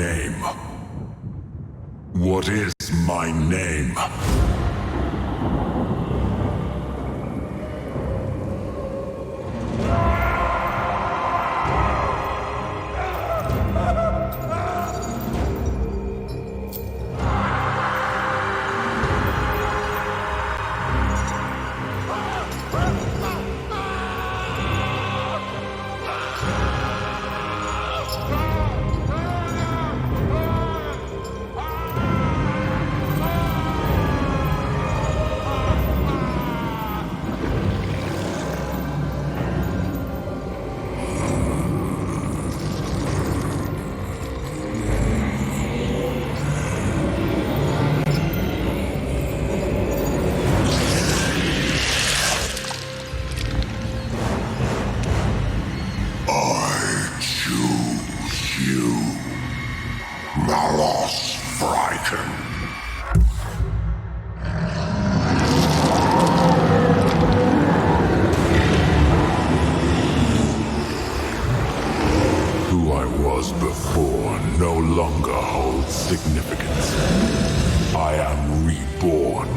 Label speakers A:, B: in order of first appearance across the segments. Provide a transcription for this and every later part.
A: name? What is my name? Before no longer holds significance. I am reborn.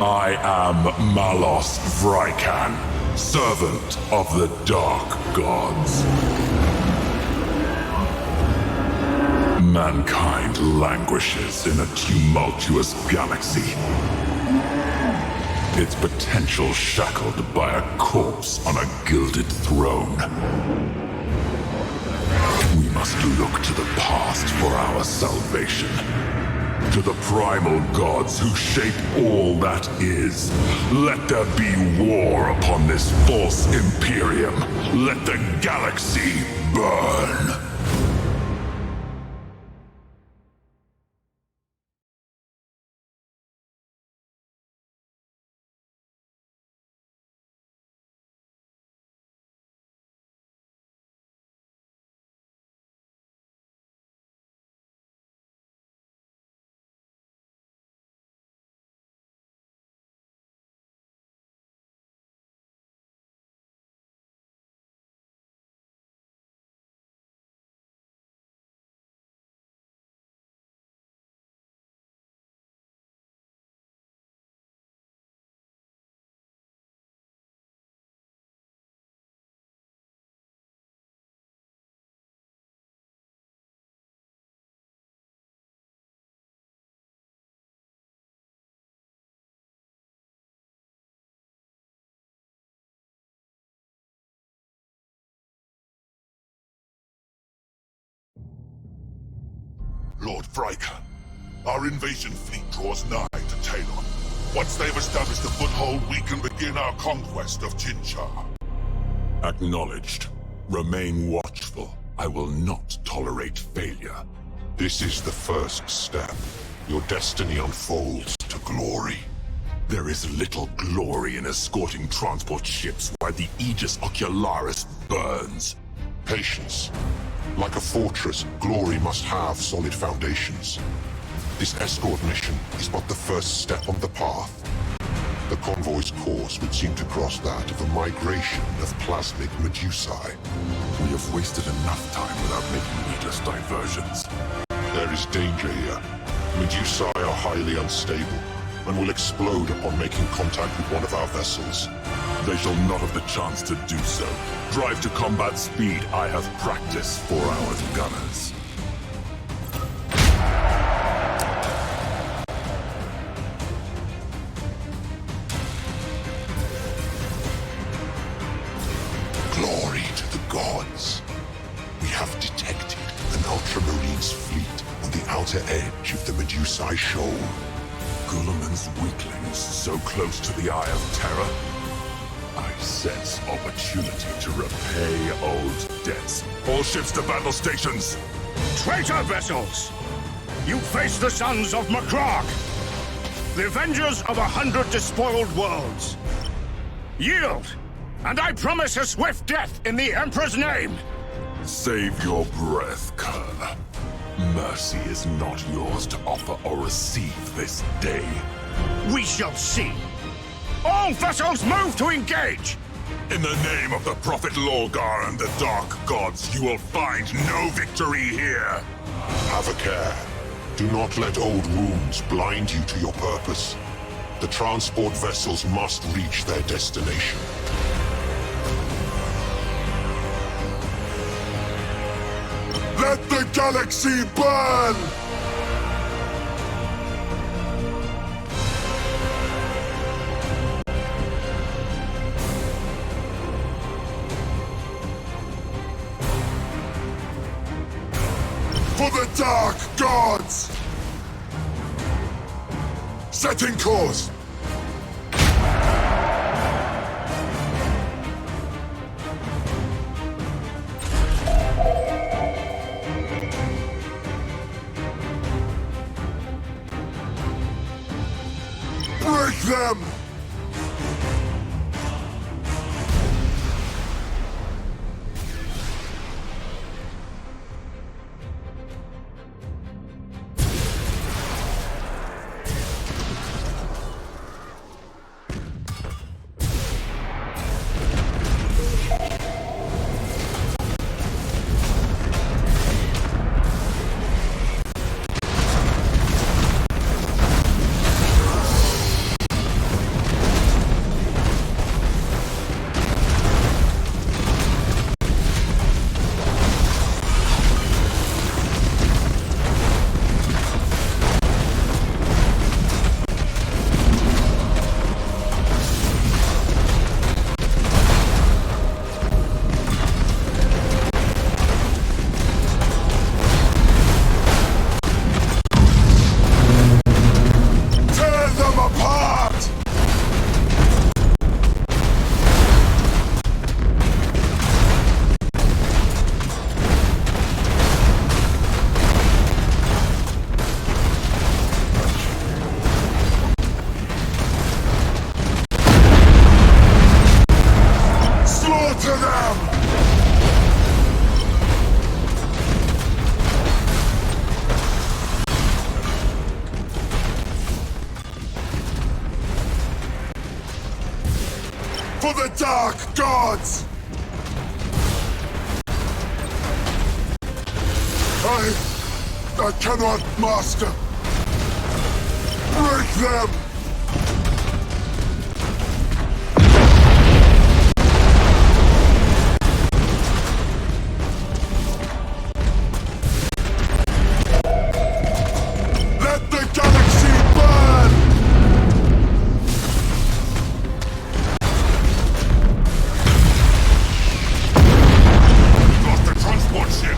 A: I am Malos Vrykan, servant of the Dark Gods. Mankind languishes in a tumultuous galaxy, its potential shackled by a corpse on a gilded throne. We must look to the past for our salvation. To the primal gods who shape all that is. Let there be war upon this false Imperium. Let the galaxy burn.
B: Lord Vrykan, our invasion fleet draws nigh to Talon. Once they've established a foothold, we can begin our conquest of Jinchar.
A: Acknowledged. Remain watchful. I will not tolerate failure.
B: This is the first step. Your destiny unfolds to glory.
A: There is little glory in escorting transport ships while the Aegis Ocularis burns.
B: Patience. Like a fortress, glory must have solid foundations. This escort mission is but the first step on the path. The convoy's course would seem to cross that of a migration of plasmic Medusae.
A: We have wasted enough time without making needless diversions.
B: There is danger here. Medusae are highly unstable, and will explode upon making contact with one of our vessels.
A: They shall not have the chance to do so. Drive to combat speed. I have practiced 4 hours gunners.
B: Glory to the gods. We have detected an Ultramarine's fleet on the outer edge of the Medusae Shoal.
A: Guilliman's weaklings so close to the Eye of Terror. I sense opportunity to repay old debts. All ships to battle stations!
C: Traitor vessels! You face the sons of Macrog, the avengers of 100 despoiled worlds. Yield, and I promise a swift death in the Emperor's name!
A: Save your breath, Kurl. Mercy is not yours to offer or receive this day.
C: We shall see. All vessels move to engage!
A: In the name of the Prophet Lolgar and the Dark Gods, you will find no victory here!
B: Have a care. Do not let old wounds blind you to your purpose. The transport vessels must reach their destination.
A: Let the galaxy burn! For the Dark Gods! Setting course! Break them! For the Dark Gods! I cannot, Master! Break them! Let the galaxy burn!
C: Lost the transport ship!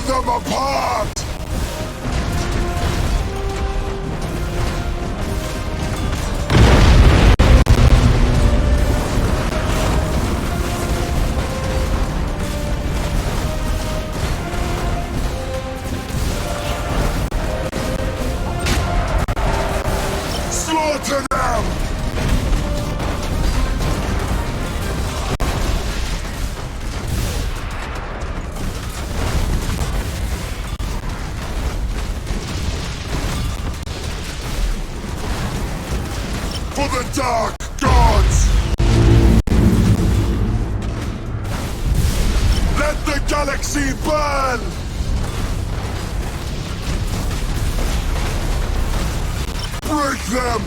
A: Them apart! Slaughter them! For the Dark Gods! Let the galaxy burn! Break them!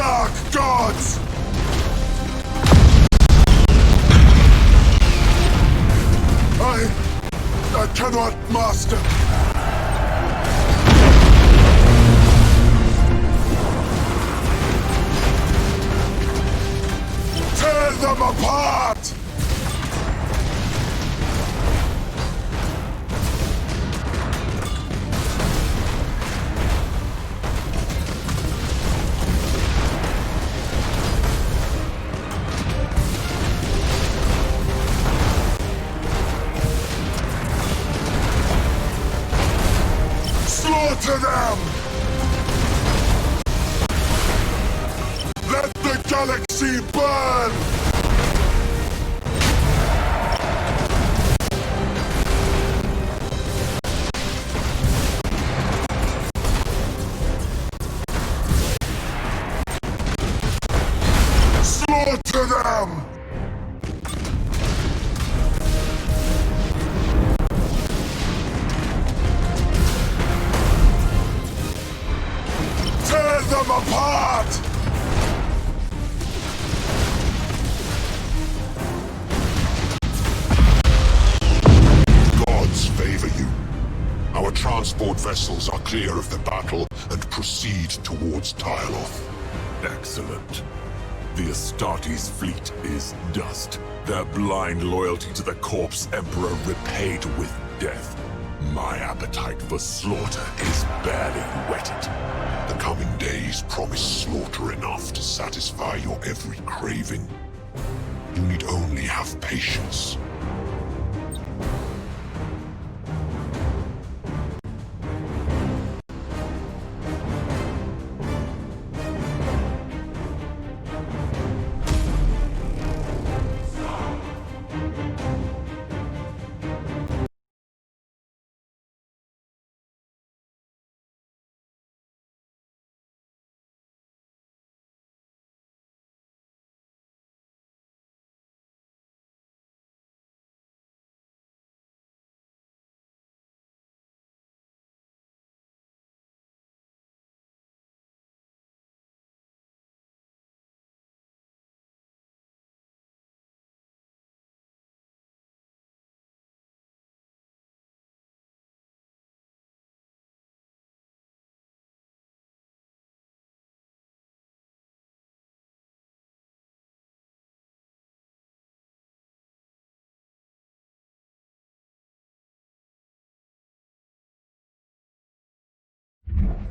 A: dark gods! I cannot master. Tear them apart! Slaughter them! Let the galaxy burn! Slaughter them! Tear them apart!
B: Gods favor you. Our transport vessels are clear of the battle and proceed towards Tyloth.
A: Excellent. The Astartes fleet is dust. Their blind loyalty to the corpse emperor repaid with death. My appetite for slaughter is barely whetted.
B: The coming days promise slaughter enough to satisfy your every craving. You need only have patience.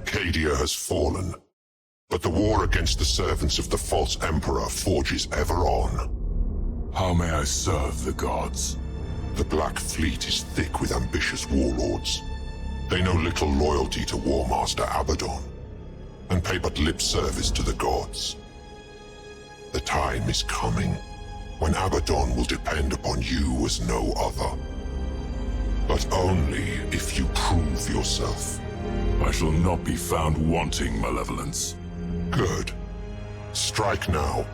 B: Cadia has fallen, but the war against the servants of the false emperor forges ever on.
A: How may I serve the gods?
B: The Black Fleet is thick with ambitious warlords. They know little loyalty to War Master Abaddon, and pay but lip service to the gods. The time is coming when Abaddon will depend upon you as no other. But only if you prove yourself.
A: I shall not be found wanting malevolence.
B: Good. Strike now.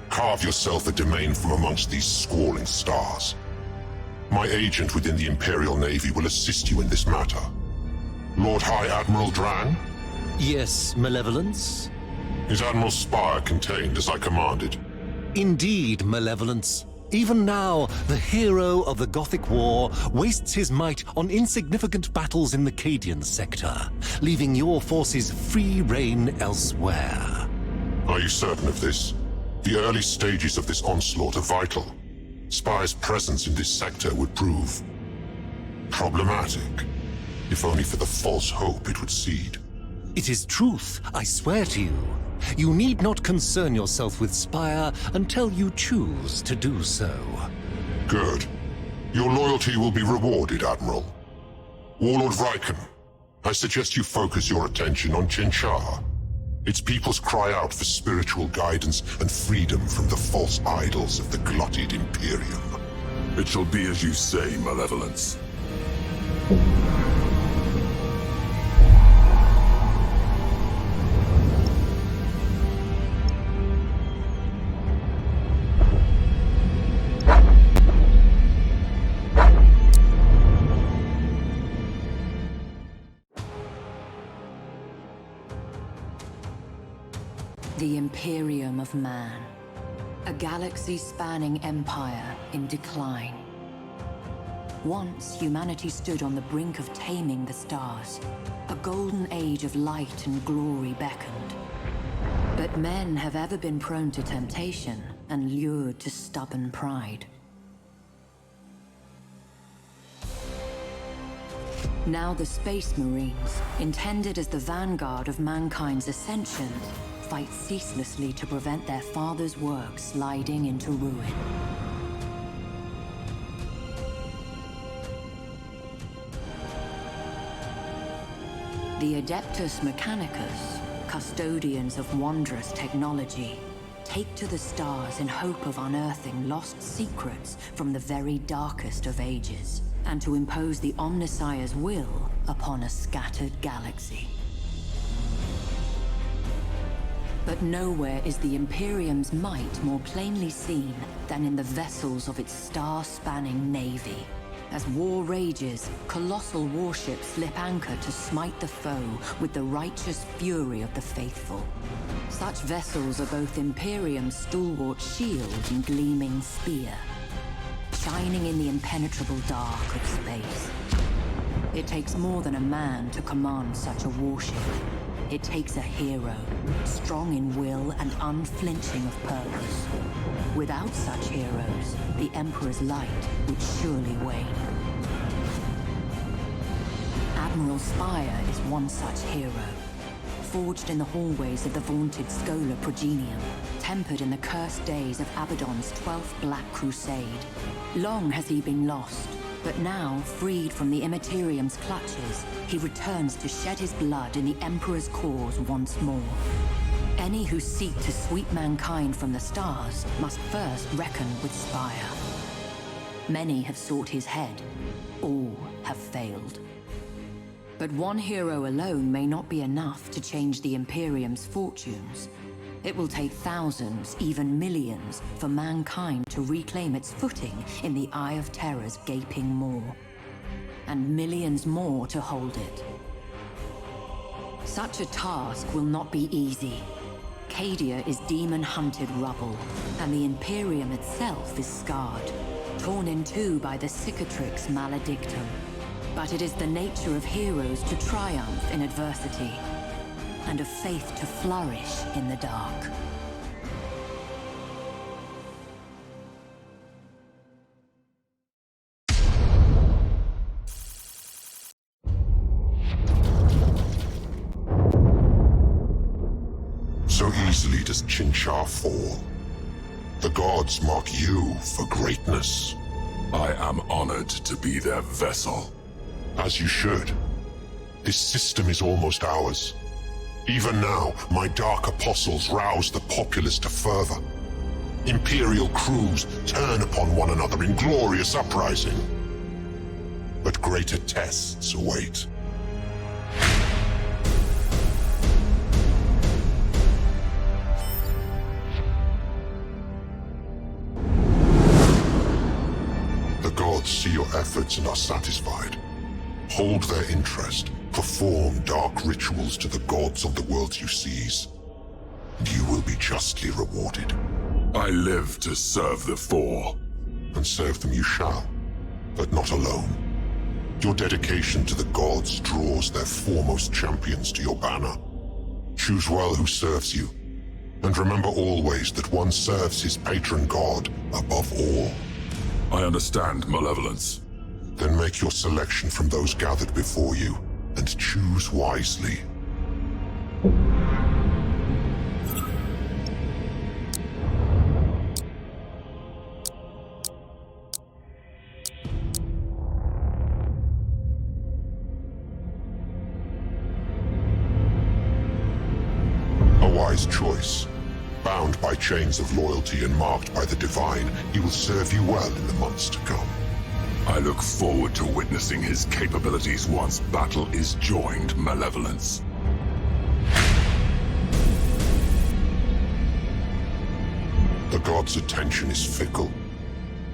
B: Carve yourself a domain from amongst these squalling stars. My agent within the Imperial Navy will assist you in this matter. Lord High Admiral Dran?
D: Yes, Malevolence?
B: Is Admiral Spire contained as I commanded?
D: Indeed, Malevolence. Even now, the hero of the Gothic War wastes his might on insignificant battles in the Cadian sector, leaving your forces free rein elsewhere.
B: Are you certain of this? The early stages of this onslaught are vital. Spire's presence in this sector would prove problematic, if only for the false hope it would seed.
D: It is truth, I swear to you. You need not concern yourself with Spire until you choose to do so.
B: Good. Your loyalty will be rewarded, Admiral. Warlord Riken, I suggest you focus your attention on Chinchar. Its peoples cry out for spiritual guidance and freedom from the false idols of the glutted Imperium.
A: It shall be as you say, Malevolence.
E: The Imperium Imperium of Man. A galaxy-spanning empire in decline. Once, humanity stood on the brink of taming the stars. A golden age of light and glory beckoned. But men have ever been prone to temptation and lured to stubborn pride. Now the Space Marines, intended as the vanguard of mankind's ascension, fight ceaselessly to prevent their father's work sliding into ruin. The Adeptus Mechanicus, custodians of wondrous technology, take to the stars in hope of unearthing lost secrets from the very darkest of ages, and to impose the Omnissiah's will upon a scattered galaxy. But nowhere is the Imperium's might more plainly seen than in the vessels of its star-spanning navy. As war rages, colossal warships slip anchor to smite the foe with the righteous fury of the faithful. Such vessels are both Imperium's stalwart shield and gleaming spear, shining in the impenetrable dark of space. It takes more than a man to command such a warship. It takes a hero, strong in will and unflinching of purpose. Without such heroes, the Emperor's light would surely wane. Admiral Spire is one such hero, forged in the hallways of the vaunted Schola Progenium, tempered in the cursed days of Abaddon's 12th Black Crusade. Long has he been lost, but now, freed from the Immaterium's clutches, he returns to shed his blood in the Emperor's cause once more. Any who seek to sweep mankind from the stars must first reckon with Spire. Many have sought his head. All have failed. But one hero alone may not be enough to change the Imperium's fortunes. It will take thousands, even millions, for mankind to reclaim its footing in the Eye of Terror's gaping maw. And millions more to hold it. Such a task will not be easy. Cadia is demon-hunted rubble, and the Imperium itself is scarred, torn in two by the cicatrix maledictum. But it is the nature of heroes to triumph in adversity, and of faith to flourish in the dark.
B: So easily does Chinchar fall. The gods mark you for greatness.
A: I am honored to be their vessel.
B: As you should. This system is almost ours. Even now, my dark apostles rouse the populace to fervor. Imperial crews turn upon one another in glorious uprising. But greater tests await. The gods see your efforts and are satisfied. Hold their interest. Perform dark rituals to the gods of the worlds you seize, and you will be justly rewarded.
A: I live to serve the Four.
B: And serve them you shall, but not alone. Your dedication to the gods draws their foremost champions to your banner. Choose well who serves you, and remember always that one serves his patron god above all.
A: I understand, Malevolence.
B: Then make your selection from those gathered before you, and choose wisely. A wise choice. Bound by chains of loyalty and marked by the divine, he will serve you well in the months to come.
A: I look forward to witnessing his capabilities once battle is joined, Malevolence.
B: The gods' attention is fickle.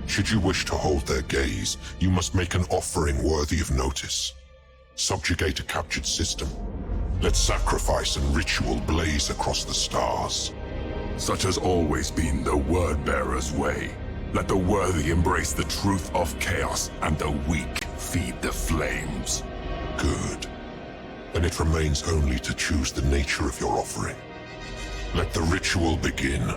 B: Should you wish to hold their gaze, you must make an offering worthy of notice. Subjugate a captured system. Let sacrifice and ritual blaze across the stars.
A: Such has always been the Word-bearer's way. Let the worthy embrace the truth of chaos, and the weak feed the flames.
B: Good. Then it remains only to choose the nature of your offering. Let the ritual begin.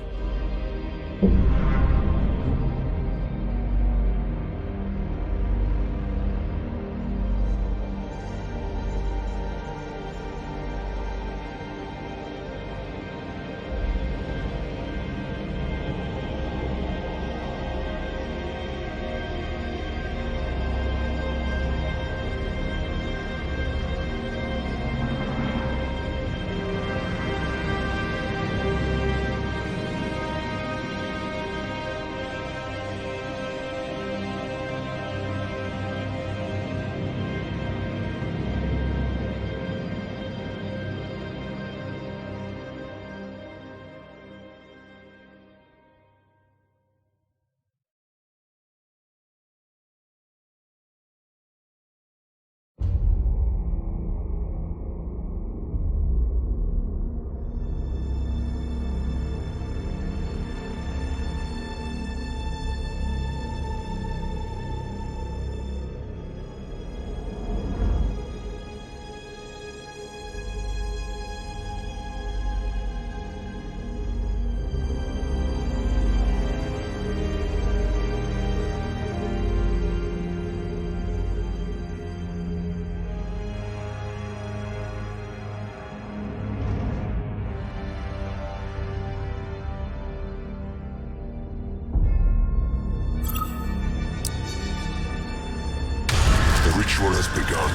B: The ritual has begun.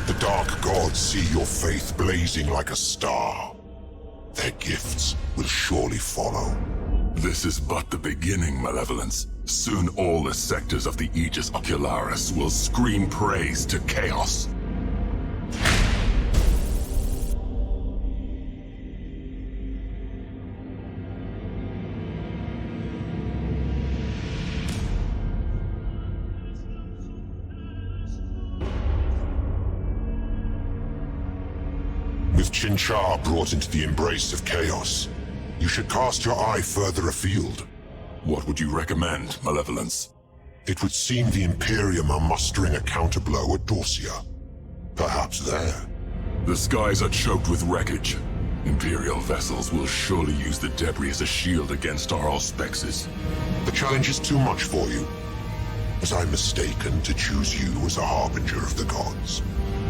B: The dark gods see your faith blazing like a star. Their gifts will surely follow.
A: This is but the beginning, Malevolence. Soon all the sectors of the Aegis Ocularis will scream praise to chaos.
B: With Chinchar brought into the embrace of chaos, you should cast your eye further afield.
A: What would you recommend, Malevolence?
B: It would seem the Imperium are mustering a counterblow at Dorsia. Perhaps there.
A: The skies are choked with wreckage. Imperial vessels will surely use the debris as a shield against our auspexes.
B: The challenge is too much for you. Was I mistaken to choose you as a harbinger of the gods?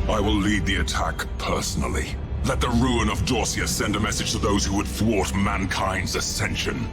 A: I will lead the attack personally. Let the ruin of Dorsia send a message to those who would thwart mankind's ascension.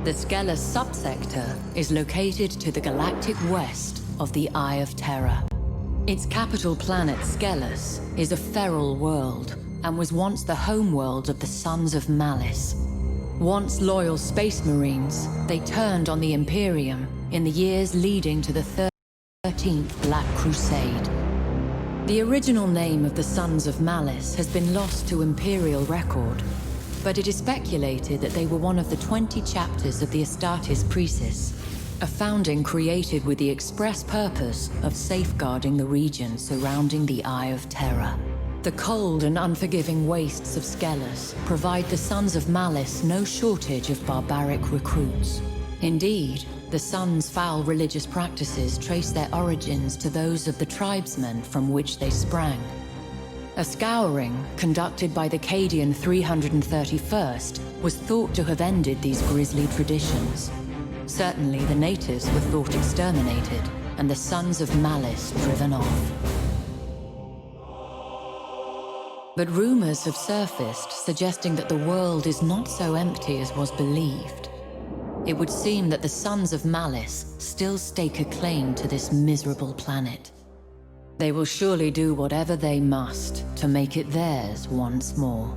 E: The Skelos subsector is located to the galactic west of the Eye of Terror. Its capital planet, Skelos, is a feral world and was once the homeworld of the Sons of Malice. Once loyal space marines, they turned on the Imperium in the years leading to the 13th Black Crusade. The original name of the Sons of Malice has been lost to Imperial record, but it is speculated that they were one of the 20 chapters of the Astartes Precis, a founding created with the express purpose of safeguarding the region surrounding the Eye of Terror. The cold and unforgiving wastes of Skelos provide the Sons of Malice no shortage of barbaric recruits. Indeed, the Sons' foul religious practices trace their origins to those of the tribesmen from which they sprang. A scouring, conducted by the Cadian 331st, was thought to have ended these grisly traditions. Certainly, the natives were thought exterminated, and the Sons of Malice driven off. But rumors have surfaced suggesting that the world is not so empty as was believed. It would seem that the Sons of Malice still stake a claim to this miserable planet. They will surely do whatever they must to make it theirs once more.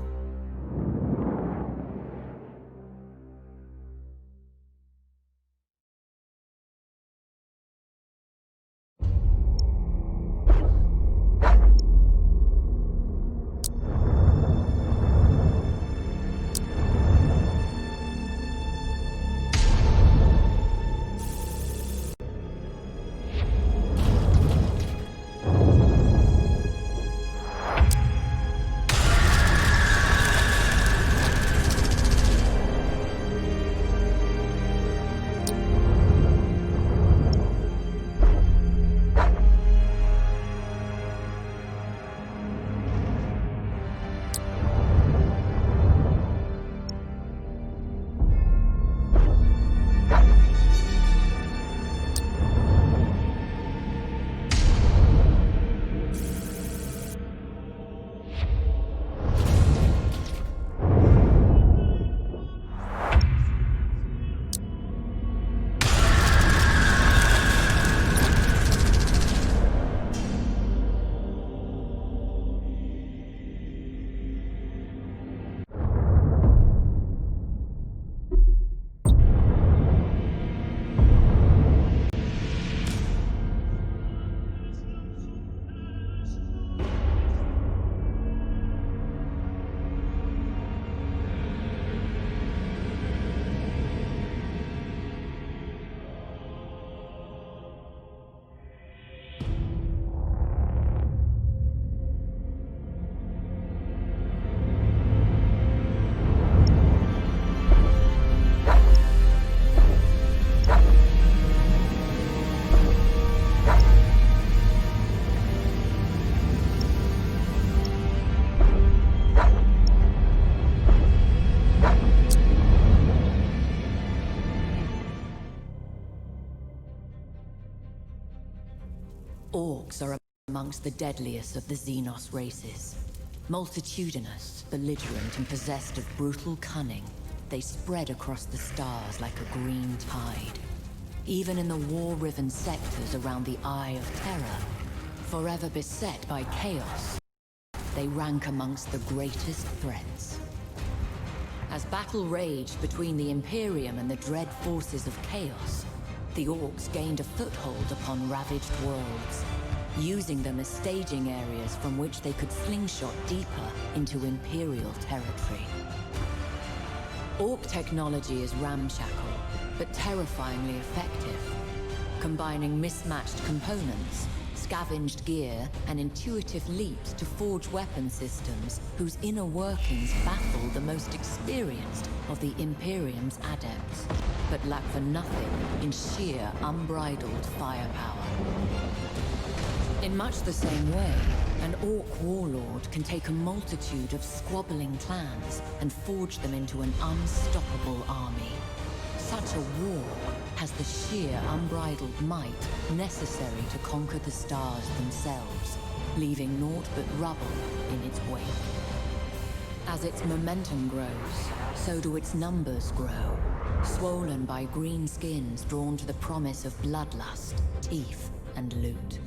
E: Orcs are amongst the deadliest of the Xenos races. Multitudinous, belligerent, and possessed of brutal cunning, they spread across the stars like a green tide. Even in the war-riven sectors around the Eye of Terror, forever beset by chaos, they rank amongst the greatest threats. As battle raged between the Imperium and the dread forces of chaos, the Orcs gained a foothold upon ravaged worlds, using them as staging areas from which they could slingshot deeper into Imperial territory. Orc technology is ramshackle, but terrifyingly effective, combining mismatched components, scavenged gear, and intuitive leaps to forge weapon systems whose inner workings baffle the most experienced of the Imperium's adepts, but lack for nothing in sheer, unbridled firepower. In much the same way, an Orc warlord can take a multitude of squabbling clans and forge them into an unstoppable army. Such a war has the sheer, unbridled might necessary to conquer the stars themselves, leaving naught but rubble in its wake. As its momentum grows, so do its numbers grow, swollen by green skins drawn to the promise of bloodlust, teeth, and loot.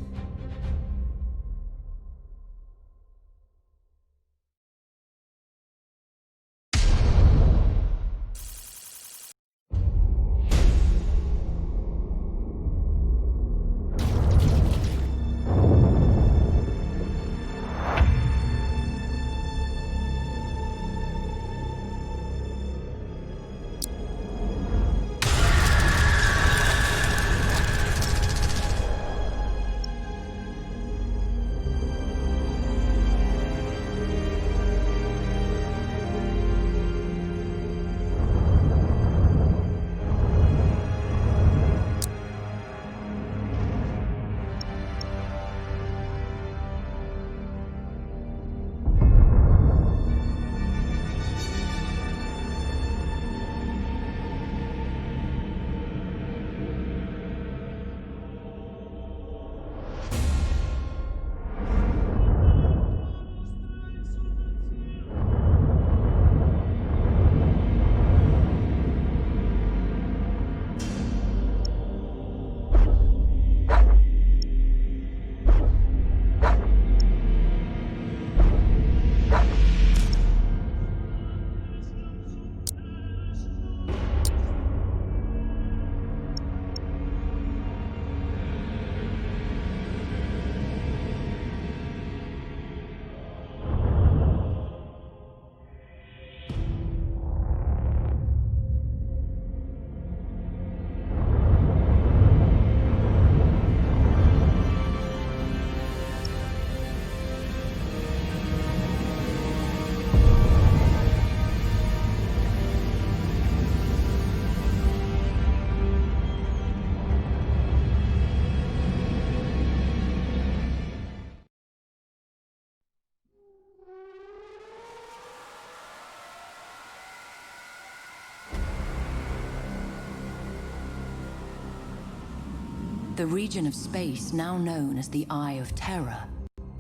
E: The region of space now known as the Eye of Terror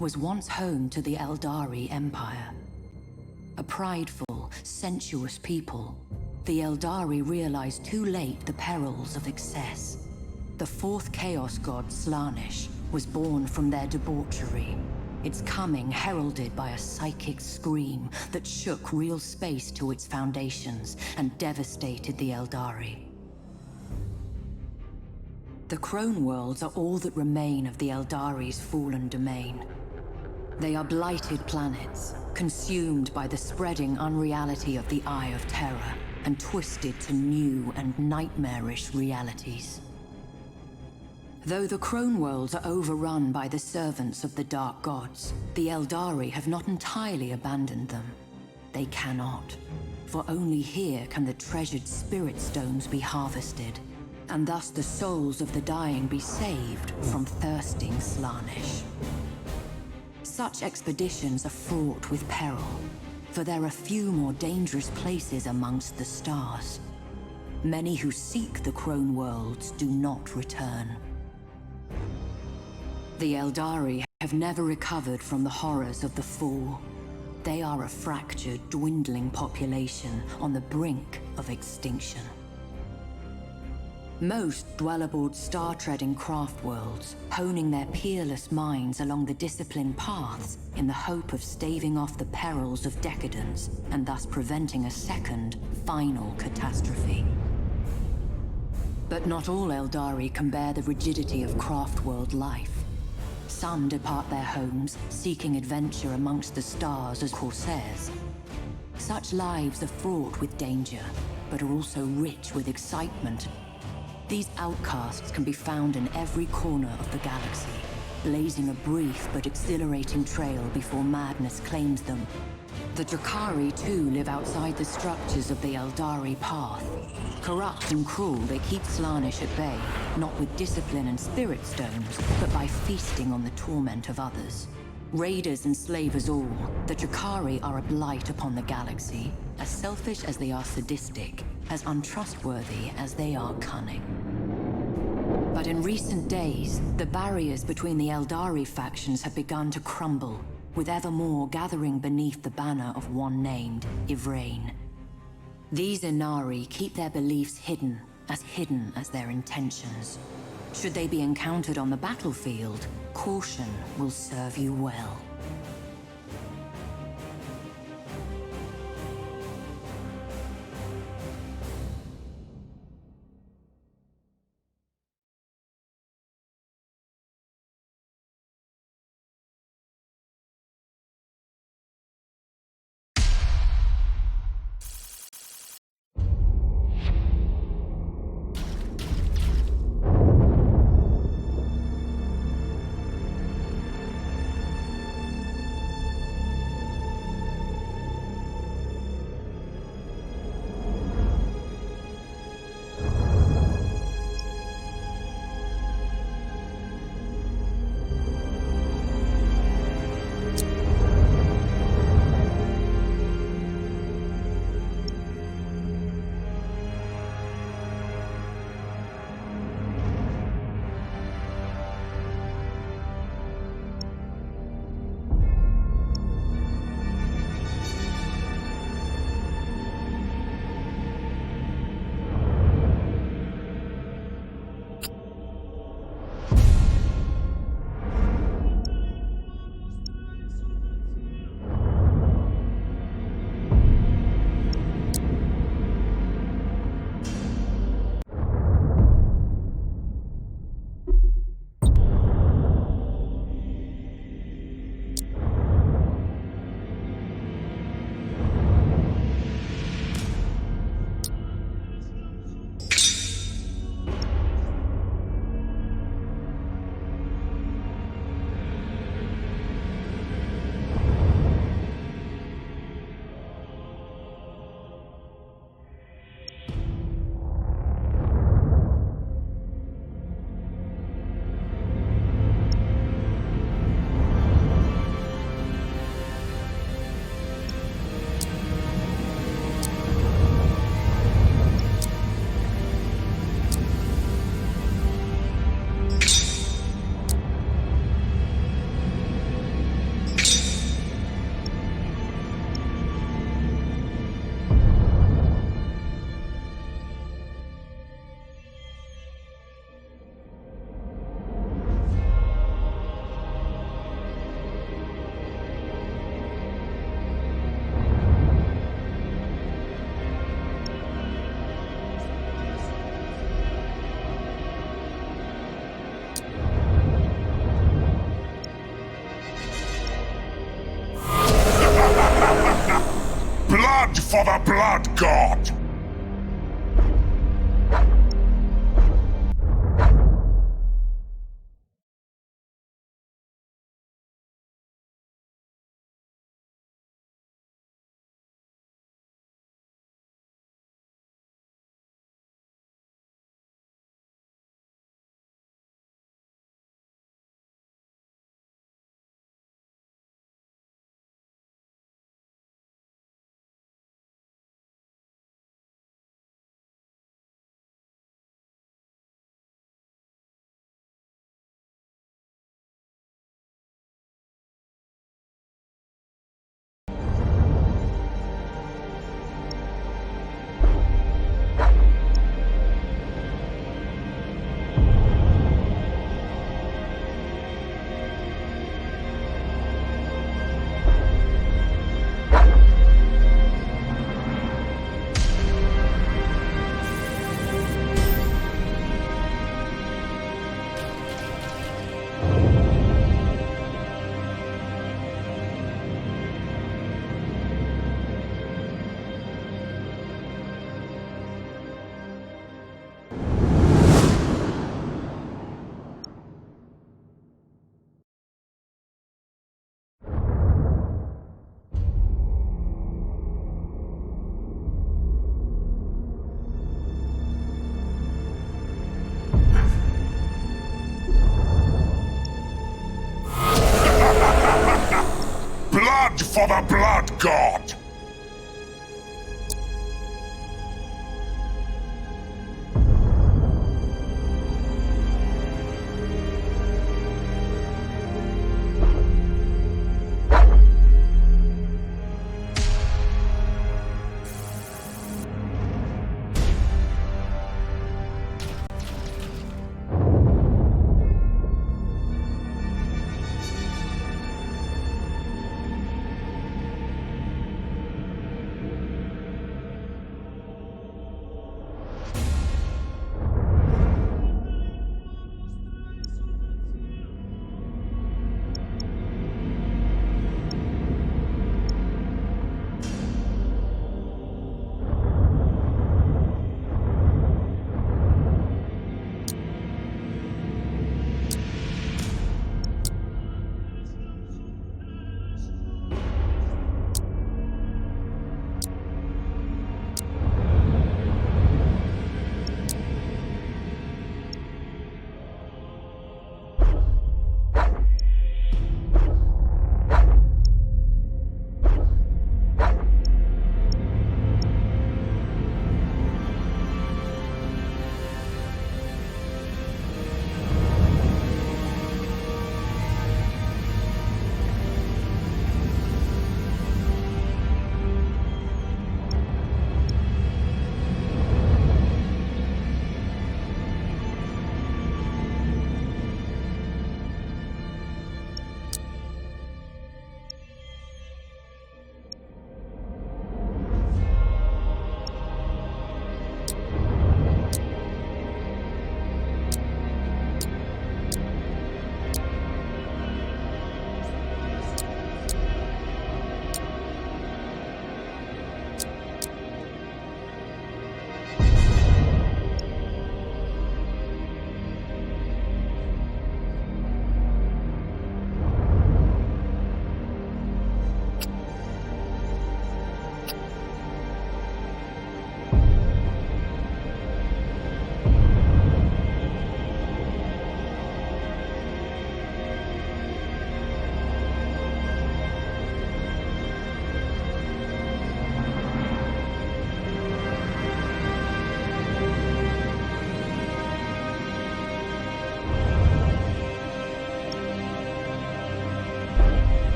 E: was once home to the Eldari Empire. A prideful, sensuous people, the Eldari realized too late the perils of excess. The fourth Chaos God, Slaanesh, was born from their debauchery, its coming heralded by a psychic scream that shook real space to its foundations and devastated the Eldari. The Crone Worlds are all that remain of the Eldari's fallen domain. They are blighted planets, consumed by the spreading unreality of the Eye of Terror, and twisted to new and nightmarish realities. Though the Crone Worlds are overrun by the servants of the Dark Gods, the Eldari have not entirely abandoned them. They cannot, for only here can the treasured Spirit Stones be harvested, and thus the souls of the dying be saved from thirsting Slaanesh. Such expeditions are fraught with peril, for there are few more dangerous places amongst the stars. Many who seek the Crone Worlds do not return. The Eldari have never recovered from the horrors of the Fall. They are a fractured, dwindling population on the brink of extinction. Most dwell aboard star-treading craft worlds, honing their peerless minds along the disciplined paths in the hope of staving off the perils of decadence and thus preventing a second, final catastrophe. But not all Eldari can bear the rigidity of craft world life. Some depart their homes, seeking adventure amongst the stars as corsairs. Such lives are fraught with danger, but are also rich with excitement. These outcasts can be found in every corner of the galaxy, blazing a brief but exhilarating trail before madness claims them. The Drakari too live outside the structures of the Eldari path. Corrupt and cruel, they keep Slaanesh at bay, not with discipline and spirit stones, but by feasting on the torment of others. Raiders and slavers all, the Drakari are a blight upon the galaxy, as selfish as they are sadistic, as untrustworthy as they are cunning. But in recent days, the barriers between the Eldari factions have begun to crumble, with ever more gathering beneath the banner of one named Ivrain. These Inari keep their beliefs hidden as their intentions. Should they be encountered on the battlefield, caution will serve you well.
A: Blood for the Blood God! Blood for the Blood God!